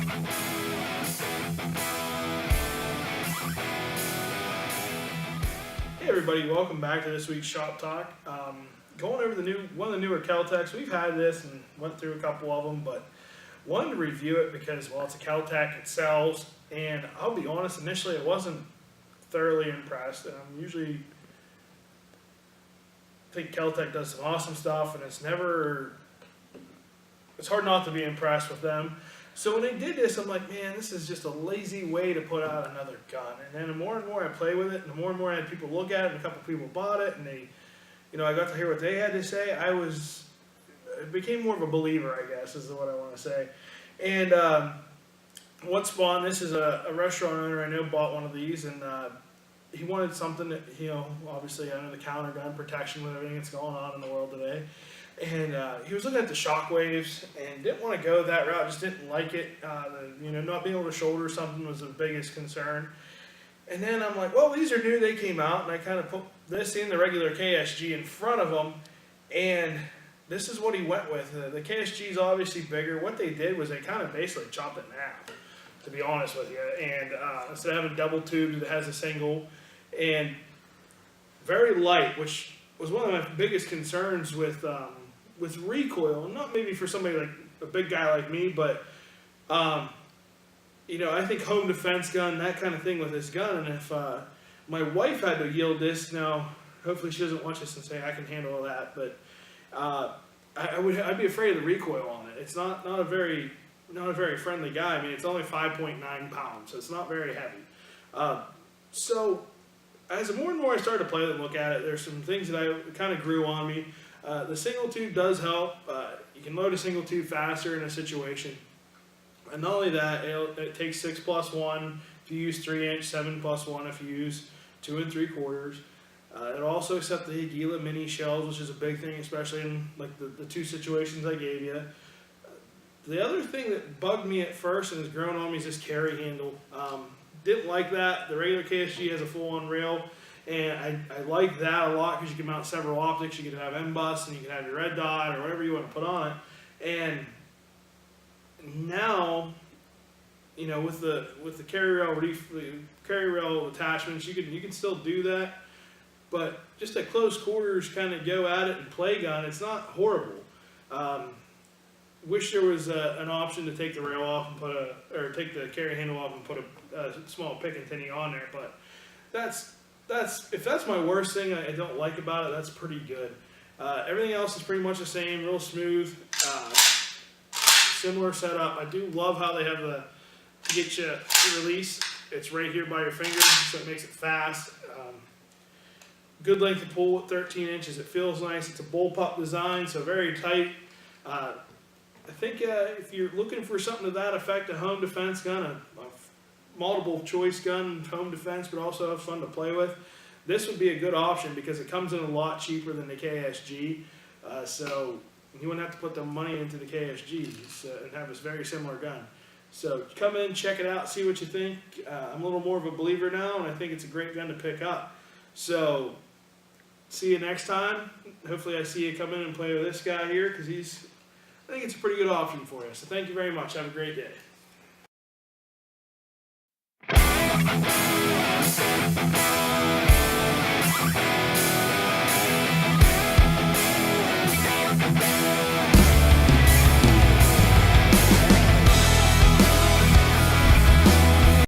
Hey everybody, welcome back to this week's Shop Talk. Going over one of the newer Kel Tecs. We've had this and went through a couple of them, but wanted to review it because, well, it's a Kel Tec, it sells, and I'll be honest, initially I wasn't thoroughly impressed. Usually I think Kel Tec does some awesome stuff, and it's hard not to be impressed with them. So when they did this, I'm like, man, this is just a lazy way to put out another gun. And then the more and more I play with it, and the more and more I had people look at it, and a couple people bought it, and they, I got to hear what they had to say. I became more of a believer, I guess, is what I want to say. And what spawned this is a restaurant owner I know bought one of these, and he wanted something that, obviously under the counter gun protection with everything that's going on in the world today. And he was looking at the shockwaves and didn't want to go that route, just didn't like it. Not being able to shoulder something was the biggest concern. And then I'm like, well, these are new, they came out, and I kind of put this in the regular KSG in front of them, and this is what he went with. The KSG is obviously bigger. What they did was they kind of basically chopped it in half, to be honest with you. And instead of having double tubed, it has a single, and very light, which was one of my biggest concerns with recoil, not maybe for somebody like a big guy like me, but I think home defense gun, that kind of thing with this gun. And if my wife had to yield this, now hopefully she doesn't watch this and say I can handle all that, but I'd be afraid of the recoil on it. It's not a very friendly guy. I mean, it's only 5.9 pounds, so it's not very heavy. So as more and more I started to play it and look at it, there's some things that kind of grew on me. The single tube does help. You can load a single tube faster in a situation. And not only that, it takes 6+1 if you use 3-inch, 7+1 if you use 2 3/4. It'll also accept the Aguila mini shells, which is a big thing, especially in like the two situations I gave you. The other thing that bugged me at first and has grown on me is this carry handle. Didn't like that. The regular KSG has a full-on rail, and I like that a lot because you can mount several optics. You can have M-bus, and you can have your red dot or whatever you want to put on it. And now, with the carry rail attachments, you can still do that. But just at close quarters, kind of go at it and play gun, it's not horrible. Wish there was an option to take the rail off and take the carry handle off and put a small pick and tinny on there. But if that's my worst thing I don't like about it, that's pretty good. Everything else is pretty much the same, real smooth, similar setup. I do love how they have to get you to release. It's right here by your fingers, so it makes it fast. Good length of pull at 13 inches. It feels nice. It's a bullpup design, so very tight. I think if you're looking for something to that effect, a home defense gun, a multiple choice gun, home defense, but also have fun to play with, this would be a good option because it comes in a lot cheaper than the KSG. So you wouldn't have to put the money into the KSG and have this very similar gun. So come in, check it out, see what you think. I'm a little more of a believer now, and I think it's a great gun to pick up. So see you next time. Hopefully I see you come in and play with this guy here because I think it's a pretty good option for you. So thank you very much. Have a great day.